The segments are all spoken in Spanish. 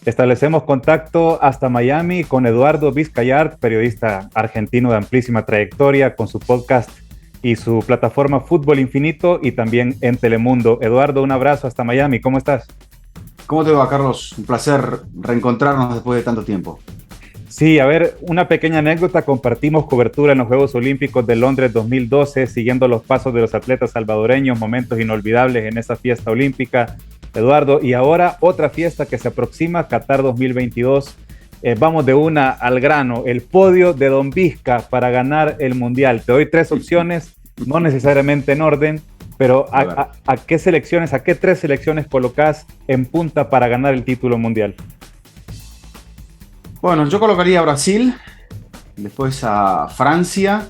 Establecemos contacto hasta Miami con Eduardo Vizcayart, periodista argentino de amplísima trayectoria, con su podcast y su plataforma Fútbol Infinito y también en Telemundo. Eduardo, un abrazo hasta Miami. ¿Cómo estás? ¿Cómo te va, Carlos? Un placer reencontrarnos después de tanto tiempo. Sí, a ver, una pequeña anécdota. Compartimos cobertura en los Juegos Olímpicos de Londres 2012, siguiendo los pasos de los atletas salvadoreños, momentos inolvidables en esa fiesta olímpica, Eduardo. Y ahora otra fiesta que se aproxima, Qatar 2022. Vamos de una al grano, el podio de Don Vizca para ganar el Mundial. Te doy tres opciones, no necesariamente en orden, pero ¿a qué selecciones, a qué tres selecciones colocás en punta para ganar el título mundial? Bueno, yo colocaría a Brasil, después a Francia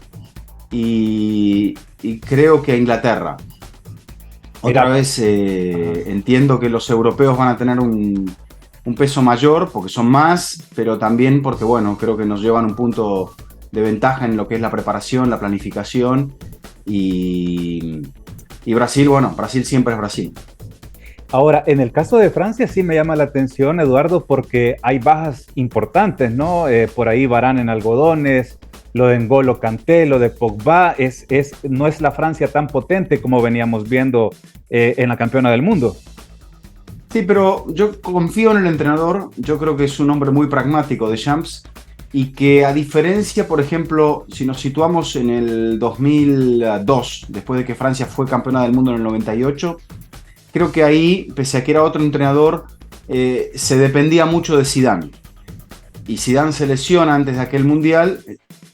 y creo que a Inglaterra. Otra vez entiendo que los europeos van a tener un peso mayor porque son más, pero también porque, bueno, creo que nos llevan un punto de ventaja en lo que es la preparación, la planificación y Brasil, bueno, Brasil siempre es Brasil. Ahora, en el caso de Francia sí me llama la atención, Eduardo, porque hay bajas importantes, ¿no? Por ahí Varane en algodones, lo de N'Golo Kanté, lo de Pogba, no es la Francia tan potente como veníamos viendo en la campeona del mundo. Sí, pero yo confío en el entrenador, yo creo que es un hombre muy pragmático, Deschamps, y que a diferencia, por ejemplo, si nos situamos en el 2002, después de que Francia fue campeona del mundo en el 98, creo que ahí, pese a que era otro entrenador, se dependía mucho de Zidane. Y Zidane se lesiona antes de aquel mundial,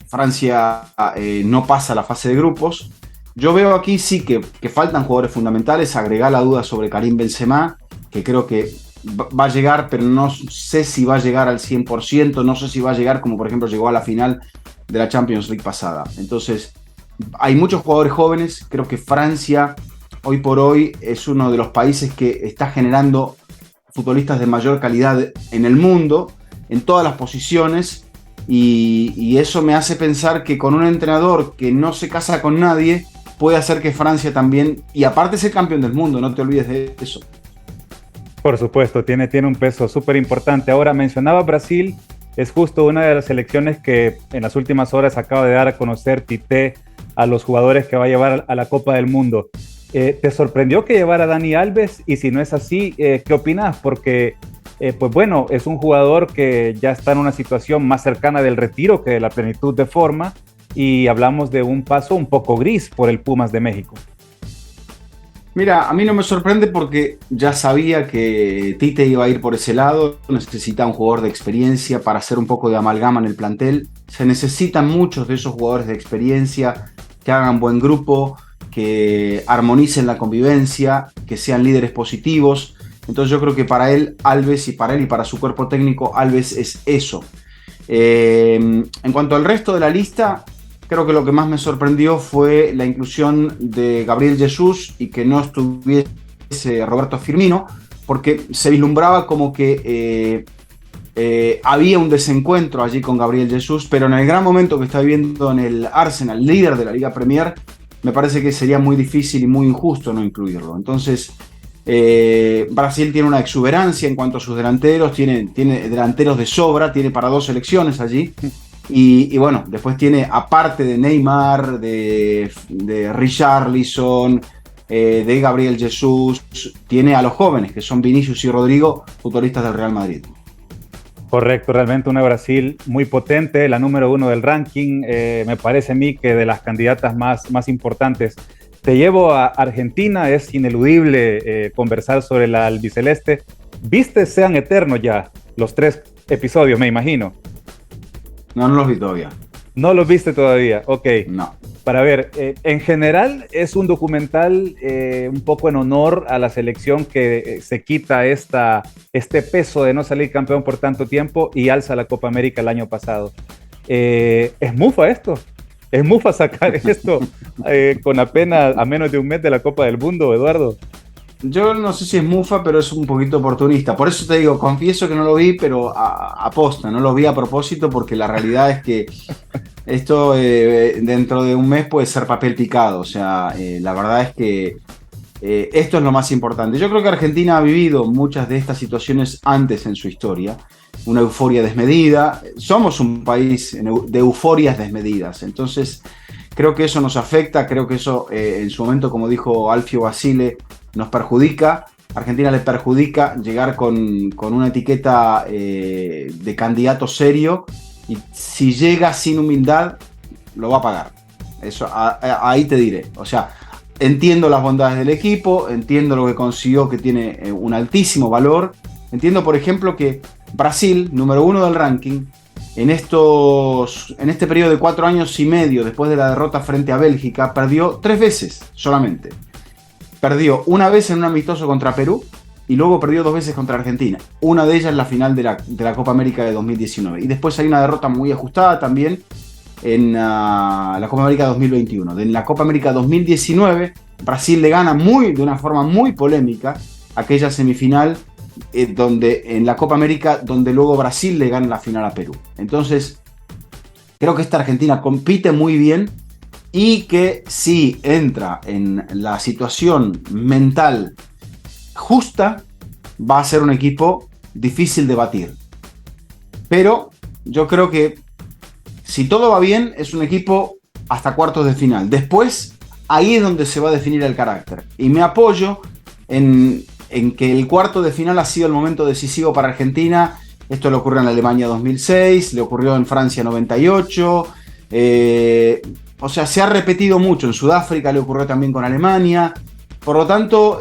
Francia no pasa a la fase de grupos. Yo veo aquí sí que faltan jugadores fundamentales, agregar la duda sobre Karim Benzema, que creo que va a llegar, pero no sé si va a llegar al 100%, no sé si va a llegar como por ejemplo llegó a la final de la Champions League pasada. Entonces, hay muchos jugadores jóvenes, creo que Francia hoy por hoy es uno de los países que está generando futbolistas de mayor calidad en el mundo, en todas las posiciones, y eso me hace pensar que con un entrenador que no se casa con nadie, puede hacer que Francia también, y aparte es el campeón del mundo, no te olvides de eso. Por supuesto, tiene un peso súper importante. Ahora, mencionaba Brasil, es justo una de las selecciones que en las últimas horas acaba de dar a conocer Tite a los jugadores que va a llevar a la Copa del Mundo. ¿Te sorprendió que llevara a Dani Alves? Y si no es así, ¿qué opinas? Porque, pues bueno, es un jugador que ya está en una situación más cercana del retiro que de la plenitud de forma, y hablamos de un paso un poco gris por el Pumas de México. Mira, a mí no me sorprende porque ya sabía que Tite iba a ir por ese lado, necesita un jugador de experiencia para hacer un poco de amalgama en el plantel, se necesitan muchos de esos jugadores de experiencia que hagan buen grupo, que armonicen la convivencia, que sean líderes positivos. Entonces yo creo que para él, Alves, y para él y para su cuerpo técnico, Alves es eso. En cuanto al resto de la lista, creo que lo que más me sorprendió fue la inclusión de Gabriel Jesús y que no estuviese Roberto Firmino, porque se vislumbraba como que había un desencuentro allí con Gabriel Jesús, pero en el gran momento que está viviendo en el Arsenal, líder de la Liga Premier, me parece que sería muy difícil y muy injusto no incluirlo. Entonces, Brasil tiene una exuberancia en cuanto a sus delanteros, tiene delanteros de sobra, tiene para dos selecciones allí. Y bueno, después tiene, aparte de Neymar, de Richarlison, de Gabriel Jesús, tiene a los jóvenes, que son Vinicius y Rodrigo, futbolistas del Real Madrid. Correcto, realmente una Brasil muy potente, la número uno del ranking, me parece a mí que de las candidatas más importantes. Te llevo a Argentina, es ineludible conversar sobre la albiceleste. ¿Viste Sean Eternos ya? Los 3 episodios, me imagino. No los vi todavía. ¿No los viste todavía? Ok. No. Para ver, en general es un documental un poco en honor a la selección que se quita este peso de no salir campeón por tanto tiempo y alza la Copa América el año pasado. ¿Es mufa esto? ¿Es mufa sacar esto con apenas a menos de un mes de la Copa del Mundo, Eduardo? Yo no sé si es mufa, pero es un poquito oportunista. Por eso te digo, confieso que no lo vi, pero a posta, no lo vi a propósito, porque la realidad es que esto dentro de un mes puede ser papel picado. O sea, la verdad es que Esto es lo más importante. Yo creo que Argentina ha vivido muchas de estas situaciones antes en su historia. Una euforia desmedida. Somos un país de euforias desmedidas. Entonces, creo que eso nos afecta. Creo que eso, en su momento, como dijo Alfio Basile, nos perjudica. Argentina le perjudica llegar con una etiqueta de candidato serio. Y si llega sin humildad, lo va a pagar. Eso, ahí te diré. O sea, entiendo las bondades del equipo, entiendo lo que consiguió, que tiene un altísimo valor. Entiendo, por ejemplo, que Brasil, número 1 del ranking, en este periodo de 4 años y medio, después de la derrota frente a Bélgica, perdió 3 veces solamente. Perdió una vez en un amistoso contra Perú y luego perdió 2 veces contra Argentina. Una de ellas en la final de la Copa América de 2019. Y después hay una derrota muy ajustada también en la Copa América 2021. En la Copa América 2019, Brasil le gana de una forma muy polémica aquella semifinal en la Copa América, donde luego Brasil le gana la final a Perú. Entonces, creo que esta Argentina compite muy bien y que si entra en la situación mental justa, va a ser un equipo difícil de batir. Pero yo creo que si todo va bien, es un equipo hasta cuartos de final. Después, ahí es donde se va a definir el carácter. Y me apoyo en que el cuarto de final ha sido el momento decisivo para Argentina. Esto le ocurrió en Alemania 2006, le ocurrió en Francia 98. O sea, se ha repetido mucho. En Sudáfrica le ocurrió también con Alemania. Por lo tanto,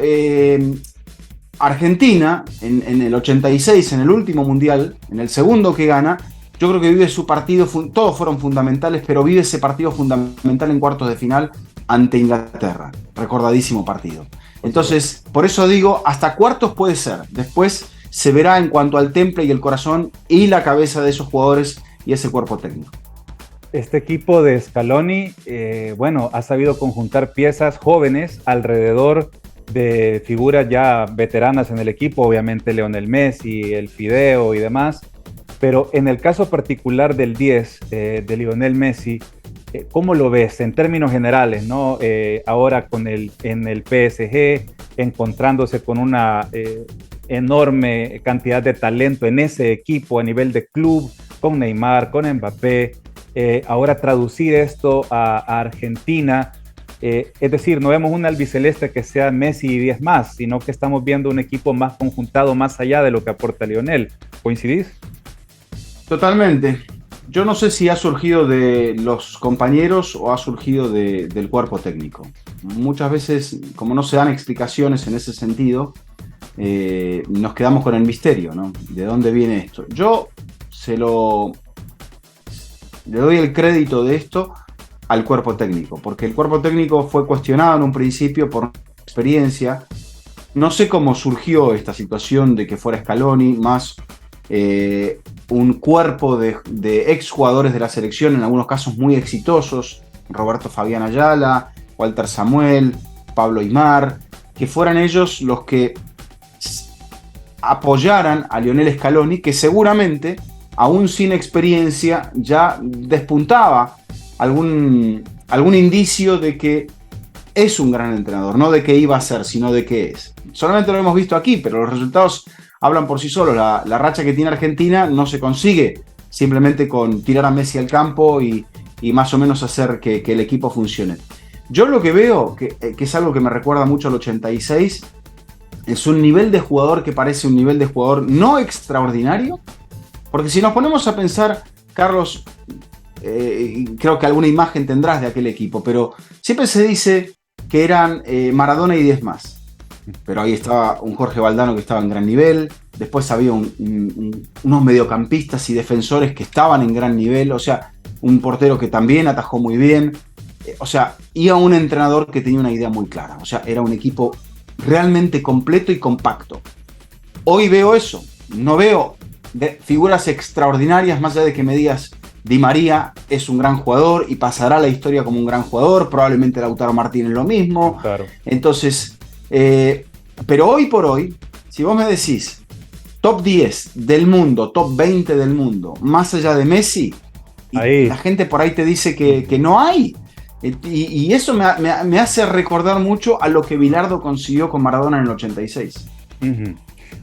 Argentina, en el 86, en el último mundial, en el segundo que gana, yo creo que vive su partido, todos fueron fundamentales, pero vive ese partido fundamental en cuartos de final ante Inglaterra. Recordadísimo partido. Entonces, por eso digo, hasta cuartos puede ser. Después se verá en cuanto al temple y el corazón y la cabeza de esos jugadores y ese cuerpo técnico. Este equipo de Scaloni, ha sabido conjuntar piezas jóvenes alrededor de figuras ya veteranas en el equipo, obviamente Lionel Messi, el Fideo y demás. Pero en el caso particular del 10, de Lionel Messi, ¿cómo lo ves en términos generales, ¿no? Ahora en el PSG, encontrándose con una enorme cantidad de talento en ese equipo a nivel de club, con Neymar, con Mbappé, ahora traducir esto a Argentina, es decir, no vemos un albiceleste que sea Messi y 10 más, sino que estamos viendo un equipo más conjuntado, más allá de lo que aporta Lionel. ¿Coincidís? Totalmente. Yo no sé si ha surgido de los compañeros o ha surgido del cuerpo técnico. Muchas veces, como no se dan explicaciones en ese sentido, nos quedamos con el misterio, ¿no? ¿De dónde viene esto? Yo le doy el crédito de esto al cuerpo técnico, porque el cuerpo técnico fue cuestionado en un principio por experiencia. No sé cómo surgió esta situación de que fuera Scaloni, más un cuerpo de exjugadores de la selección, en algunos casos muy exitosos, Roberto Fabián Ayala, Walter Samuel, Pablo Aimar, que fueran ellos los que apoyaran a Lionel Scaloni, que seguramente, aún sin experiencia, ya despuntaba algún indicio de que es un gran entrenador, no de que iba a ser, sino de que es. Solamente lo hemos visto aquí, pero los resultados hablan por sí solos. La racha que tiene Argentina no se consigue simplemente con tirar a Messi al campo y más o menos hacer que el equipo funcione. Yo lo que veo, que es algo que me recuerda mucho al 86, es un nivel de jugador que parece un nivel de jugador no extraordinario, porque si nos ponemos a pensar, Carlos, creo que alguna imagen tendrás de aquel equipo, pero siempre se dice que eran Maradona y 10 más. Pero ahí estaba un Jorge Valdano que estaba en gran nivel, después había unos mediocampistas y defensores que estaban en gran nivel, o sea, un portero que también atajó muy bien, o sea, y a un entrenador que tenía una idea muy clara, o sea, era un equipo realmente completo y compacto. Hoy veo eso, no veo figuras extraordinarias, más allá de que me digas Di María es un gran jugador y pasará a la historia como un gran jugador, probablemente Lautaro Martínez lo mismo, Claro. Entonces, pero hoy por hoy, si vos me decís top 10 del mundo, top 20 del mundo, más allá de Messi, y la gente por ahí te dice que no hay. Y eso me hace recordar mucho a lo que Bilardo consiguió con Maradona en el 86. Uh-huh.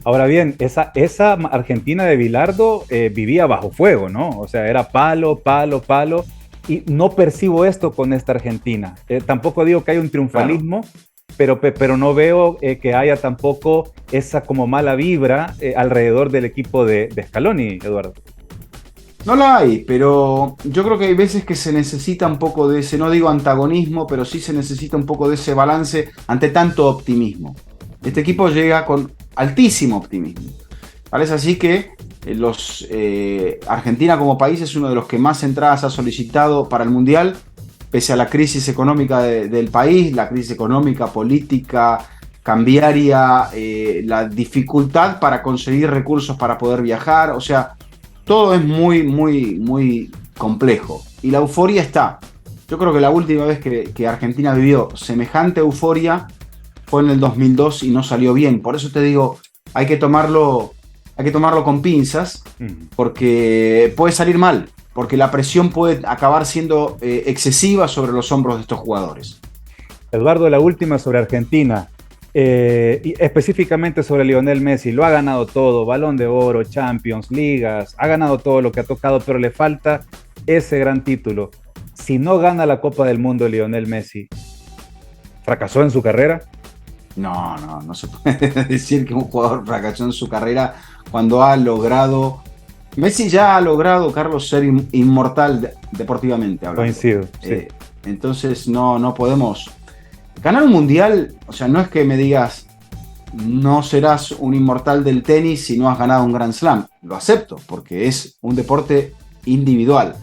Ahora bien, esa Argentina de Bilardo vivía bajo fuego, ¿no? O sea, era palo, palo, palo. Y no percibo esto con esta Argentina. Tampoco digo que hay un triunfalismo, claro, pero no veo que haya tampoco esa como mala vibra alrededor del equipo de Scaloni, Eduardo. No la hay, pero yo creo que hay veces que se necesita un poco de ese, no digo antagonismo, pero sí se necesita un poco de ese balance ante tanto optimismo. Este equipo llega con altísimo optimismo. Parece así que Argentina como país es uno de los que más entradas ha solicitado para el Mundial, pese a la crisis económica del país, la crisis económica, política, cambiaria, la dificultad para conseguir recursos para poder viajar, o sea, todo es muy, muy, muy complejo. Y la euforia está. Yo creo que la última vez que Argentina vivió semejante euforia fue en el 2002 y no salió bien. Por eso te digo, hay que tomarlo con pinzas, porque puede salir mal, porque la presión puede acabar siendo excesiva sobre los hombros de estos jugadores. Eduardo, la última sobre Argentina. Y específicamente sobre Lionel Messi, lo ha ganado todo, Balón de Oro, Champions, Ligas, ha ganado todo lo que ha tocado, pero le falta ese gran título. Si no gana la Copa del Mundo Lionel Messi, ¿fracasó en su carrera? No se puede decir que un jugador fracasó en su carrera cuando ha logrado... Messi ya ha logrado, Carlos, ser inmortal deportivamente hablando. Coincido, sí. Entonces no podemos... Ganar un mundial, o sea, no es que me digas no serás un inmortal del tenis si no has ganado un Grand Slam. Lo acepto, porque es un deporte individual.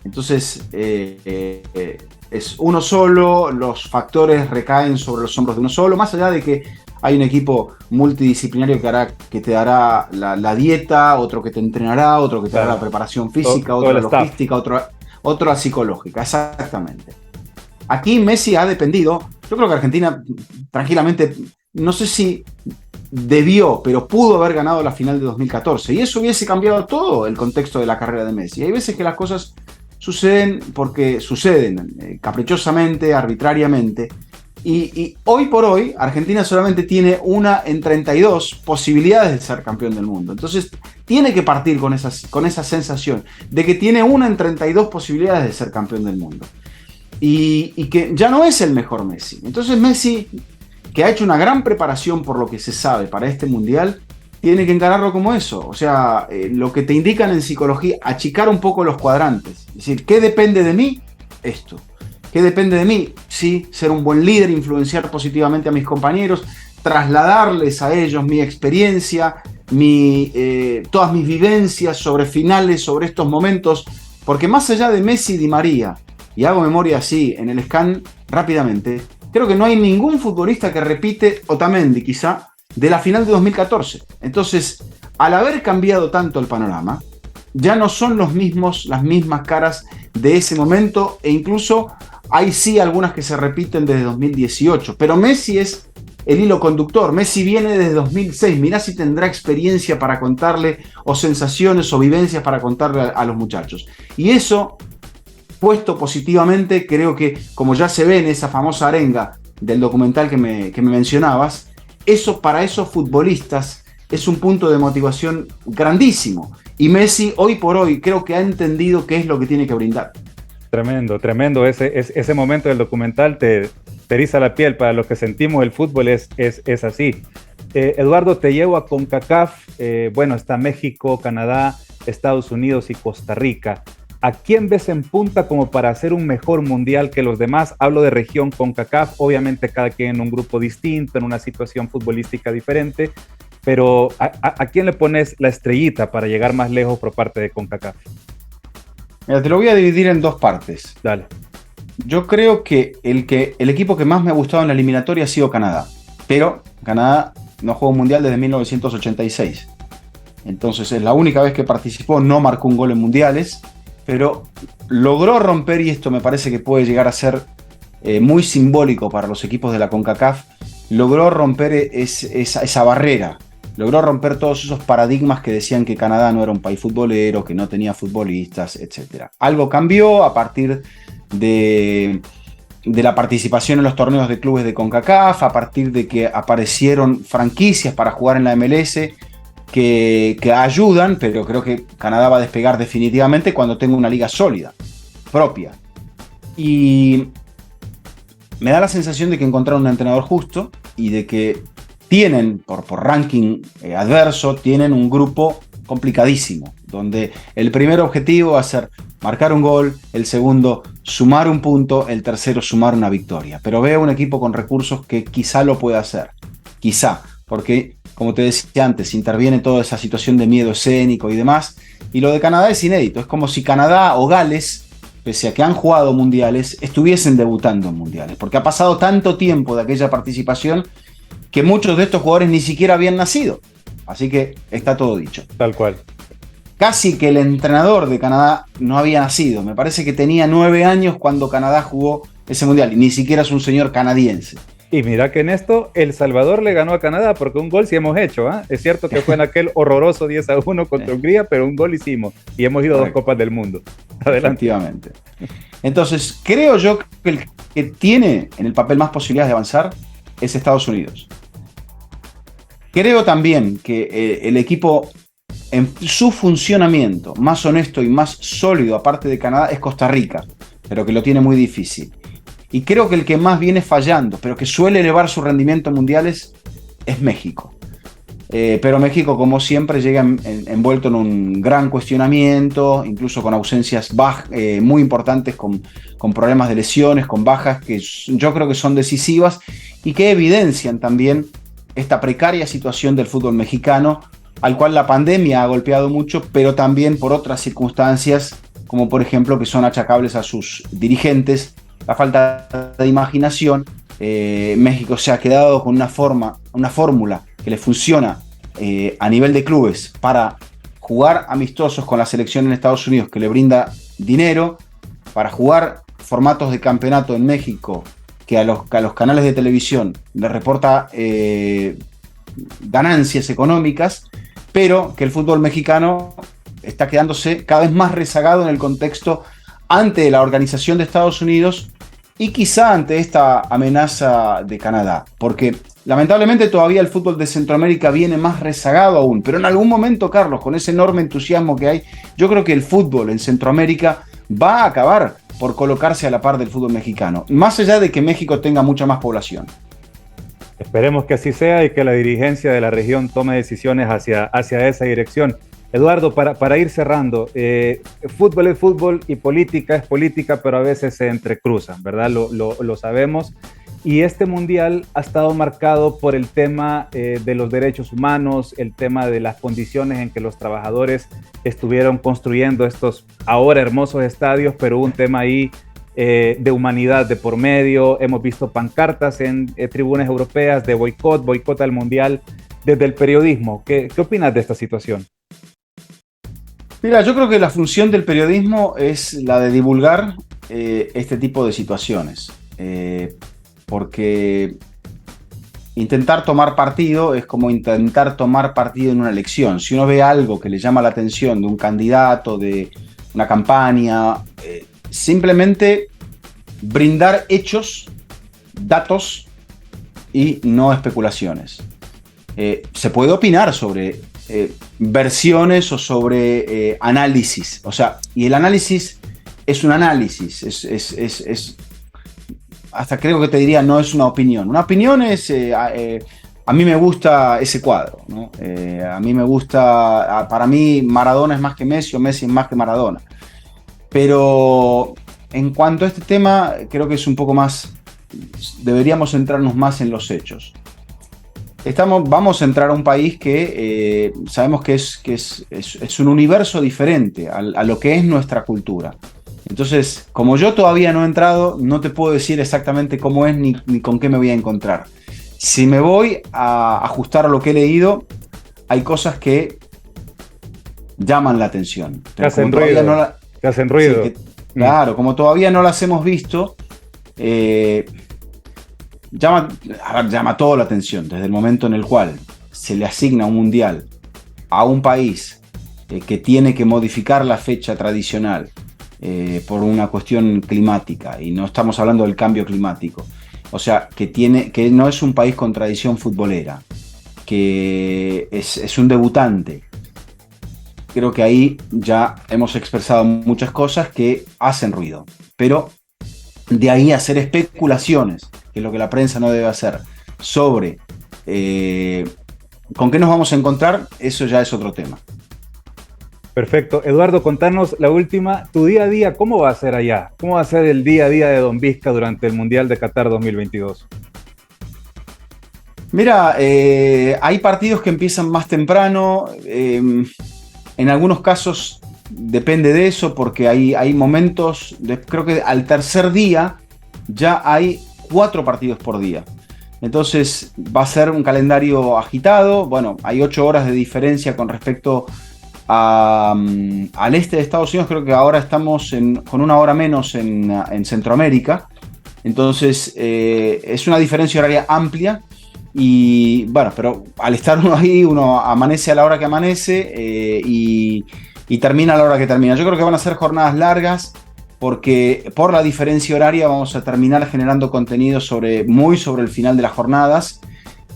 Entonces, es uno solo, los factores recaen sobre los hombros de uno solo, más allá de que hay un equipo multidisciplinario que te dará la dieta, otro que te entrenará, otro que te dará la preparación física, otro la logística, otro la psicológica, exactamente. Aquí Messi ha dependido. Yo creo que Argentina tranquilamente, no sé si debió, pero pudo haber ganado la final de 2014 y eso hubiese cambiado todo el contexto de la carrera de Messi. Y hay veces que las cosas suceden porque suceden caprichosamente, arbitrariamente, y hoy por hoy Argentina solamente tiene una en 32 posibilidades de ser campeón del mundo. Entonces tiene que partir con esa sensación de que tiene una en 32 posibilidades de ser campeón del mundo. Y que ya no es el mejor Messi. Entonces Messi, que ha hecho una gran preparación por lo que se sabe para este mundial, tiene que encararlo como eso. O sea, lo que te indican en psicología, achicar un poco los cuadrantes. Es decir, ¿qué depende de mí? Esto. ¿Qué depende de mí? Sí, ser un buen líder, influenciar positivamente a mis compañeros, trasladarles a ellos mi experiencia, todas mis vivencias sobre finales, sobre estos momentos. Porque más allá de Messi y Di María, y hago memoria así en el scan rápidamente, creo que no hay ningún futbolista que repite, Otamendi quizá, de la final de 2014. Entonces, al haber cambiado tanto el panorama, ya no son las mismas caras de ese momento, e incluso hay sí algunas que se repiten desde 2018, pero Messi es el hilo conductor. Messi viene desde 2006, mirá si tendrá experiencia para contarle, o sensaciones o vivencias para contarle a los muchachos. Y eso, puesto positivamente, creo que, como ya se ve en esa famosa arenga del documental que me mencionabas, eso para esos futbolistas es un punto de motivación grandísimo. Y Messi, hoy por hoy, creo que ha entendido qué es lo que tiene que brindar. Tremendo, tremendo. Ese momento del documental te eriza la piel. Para los que sentimos el fútbol es así. Eduardo, te llevo a CONCACAF. Bueno, está México, Canadá, Estados Unidos y Costa Rica. ¿A quién ves en punta como para hacer un mejor mundial que los demás? Hablo de región CONCACAF, obviamente cada quien en un grupo distinto, en una situación futbolística diferente, pero ¿a quién le pones la estrellita para llegar más lejos por parte de CONCACAF? Mira, te lo voy a dividir en dos partes. Dale. Yo creo que el equipo que más me ha gustado en la eliminatoria ha sido Canadá, pero Canadá no juega un mundial desde 1986. Entonces es la única vez que participó, no marcó un gol en mundiales, pero logró romper, y esto me parece que puede llegar a ser muy simbólico para los equipos de la CONCACAF, logró romper esa barrera logró romper todos esos paradigmas que decían que Canadá no era un país futbolero, que no tenía futbolistas, etc. Algo cambió a partir de la participación en los torneos de clubes de CONCACAF, a partir de que aparecieron franquicias para jugar en la MLS que ayudan, pero creo que Canadá va a despegar definitivamente cuando tenga una liga sólida, propia. Y me da la sensación de que encontraron un entrenador justo y de que tienen, por ranking adverso, tienen un grupo complicadísimo, donde el primer objetivo va a ser marcar un gol, el segundo sumar un punto, el tercero sumar una victoria. Pero veo un equipo con recursos que quizá lo pueda hacer, quizá, porque como te decía antes, interviene toda esa situación de miedo escénico y demás, y lo de Canadá es inédito, es como si Canadá o Gales, pese a que han jugado mundiales, estuviesen debutando en mundiales, porque ha pasado tanto tiempo de aquella participación que muchos de estos jugadores ni siquiera habían nacido. Así que está todo dicho. Tal cual. Casi que el entrenador de Canadá no había nacido. Me parece que tenía 9 años cuando Canadá jugó ese mundial y ni siquiera es un señor canadiense. Y mira que en esto El Salvador le ganó a Canadá porque un gol sí hemos hecho. Es cierto que fue en aquel horroroso 10-1 contra Hungría, pero un gol hicimos y hemos ido a 2 Copas del Mundo. Adelante. Efectivamente. Entonces, creo yo que el que tiene en el papel más posibilidades de avanzar es Estados Unidos. Creo también que el equipo en su funcionamiento más honesto y más sólido, aparte de Canadá, es Costa Rica, pero que lo tiene muy difícil. Y creo que el que más viene fallando, pero que suele elevar su rendimiento en mundiales, es México. Pero México, como siempre, llega envuelto en un gran cuestionamiento, incluso con ausencias muy importantes, con problemas de lesiones, con bajas que yo creo que son decisivas y que evidencian también esta precaria situación del fútbol mexicano, al cual la pandemia ha golpeado mucho, pero también por otras circunstancias, como por ejemplo que son achacables a sus dirigentes, la falta de imaginación. México se ha quedado con una fórmula que le funciona a nivel de clubes para jugar amistosos con la selección en Estados Unidos, que le brinda dinero, para jugar formatos de campeonato en México, que a los canales de televisión le reporta ganancias económicas, pero que el fútbol mexicano está quedándose cada vez más rezagado en el contexto ante la organización de Estados Unidos y quizá ante esta amenaza de Canadá, porque lamentablemente todavía el fútbol de Centroamérica viene más rezagado aún, pero en algún momento, Carlos, con ese enorme entusiasmo que hay, yo creo que el fútbol en Centroamérica va a acabar por colocarse a la par del fútbol mexicano, más allá de que México tenga mucha más población. Esperemos que así sea y que la dirigencia de la región tome decisiones hacia esa dirección. Eduardo, para ir cerrando, fútbol es fútbol y política es política, pero a veces se entrecruzan, ¿verdad? Lo sabemos. Y este mundial ha estado marcado por el tema de los derechos humanos, el tema de las condiciones en que los trabajadores estuvieron construyendo estos ahora hermosos estadios, pero un tema ahí de humanidad de por medio. Hemos visto pancartas en tribunas europeas de boicot al mundial desde el periodismo. ¿Qué opinas de esta situación? Mira, yo creo que la función del periodismo es la de divulgar este tipo de situaciones, porque intentar tomar partido es como intentar tomar partido en una elección. Si uno ve algo que le llama la atención de un candidato, de una campaña, simplemente brindar hechos, datos y no especulaciones. Se puede opinar sobre versiones o sobre análisis, o sea, y el análisis es un análisis, es hasta creo que te diría no es una opinión. Una opinión es a mí me gusta ese cuadro, ¿no? A mí me gusta, para mí Maradona es más que Messi o Messi es más que Maradona, pero en cuanto a este tema creo que es un poco más, deberíamos centrarnos más en los hechos. Vamos a entrar a un país que sabemos que es un universo diferente a lo que es nuestra cultura. Entonces, como yo todavía no he entrado, no te puedo decir exactamente cómo es ni con qué me voy a encontrar. Si me voy a ajustar a lo que he leído, hay cosas que llaman la atención. Te hacen ruido. Sí, claro, como todavía no las hemos visto, llama toda la atención desde el momento en el cual se le asigna un mundial a un país que tiene que modificar la fecha tradicional por una cuestión climática, y no estamos hablando del cambio climático, o sea, que no es un país con tradición futbolera, que es un debutante, creo que ahí ya hemos expresado muchas cosas que hacen ruido, pero de ahí a hacer especulaciones, que es lo que la prensa no debe hacer, sobre con qué nos vamos a encontrar, eso ya es otro tema. Perfecto. Eduardo, contanos la última, tu día a día, ¿cómo va a ser allá? ¿Cómo va a ser el día a día de Don Vizca durante el Mundial de Qatar 2022? Mira, hay partidos que empiezan más temprano, en algunos casos depende de eso, porque hay momentos, creo que al tercer día ya hay 4 partidos por día. Entonces va a ser un calendario agitado. Bueno, hay 8 horas de diferencia con respecto al este de Estados Unidos. Creo que ahora estamos con 1 hora menos en Centroamérica. Entonces es una diferencia horaria amplia. Y bueno, pero al estar uno ahí, uno amanece a la hora que amanece y termina a la hora que termina. Yo creo que van a ser jornadas largas, porque por la diferencia horaria vamos a terminar generando contenido muy sobre el final de las jornadas.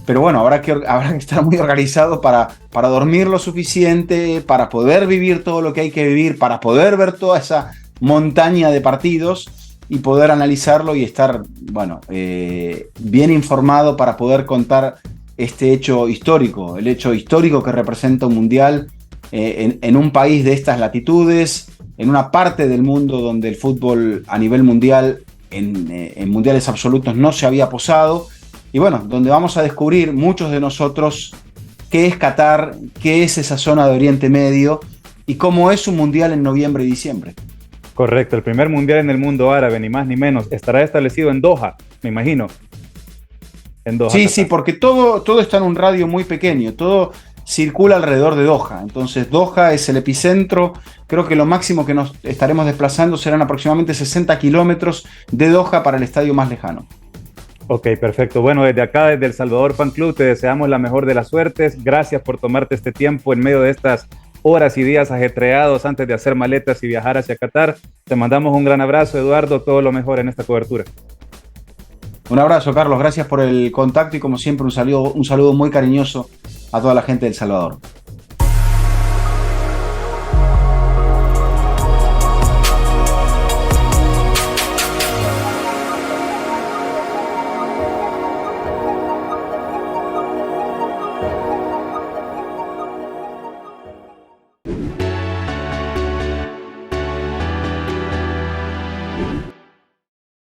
Pero bueno, habrá que estar muy organizado para dormir lo suficiente, para poder vivir todo lo que hay que vivir, para poder ver toda esa montaña de partidos y poder analizarlo y estar, bueno, bien informado para poder contar este hecho histórico, el hecho histórico que representa un mundial en un país de estas latitudes, en una parte del mundo donde el fútbol a nivel mundial, en mundiales absolutos, no se había posado. Y bueno, donde vamos a descubrir muchos de nosotros qué es Qatar, qué es esa zona de Oriente Medio y cómo es un mundial en noviembre y diciembre. Correcto, el primer mundial en el mundo árabe, ni más ni menos, estará establecido en Doha, me imagino. En Doha. Sí, Qatar. sí, porque todo está en un radio muy pequeño, todo circula alrededor de Doha. Entonces Doha es el epicentro. Creo que lo máximo que nos estaremos desplazando serán aproximadamente 60 kilómetros de Doha para el estadio más lejano. Ok, perfecto. Bueno, desde acá, desde El Salvador Fan Club, te deseamos la mejor de las suertes. Gracias por tomarte este tiempo en medio de estas horas y días ajetreados antes de hacer maletas y viajar hacia Qatar. Te mandamos un gran abrazo, Eduardo. Todo lo mejor en esta cobertura. Un abrazo, Carlos. Gracias por el contacto y como siempre un saludo muy cariñoso a toda la gente de El Salvador.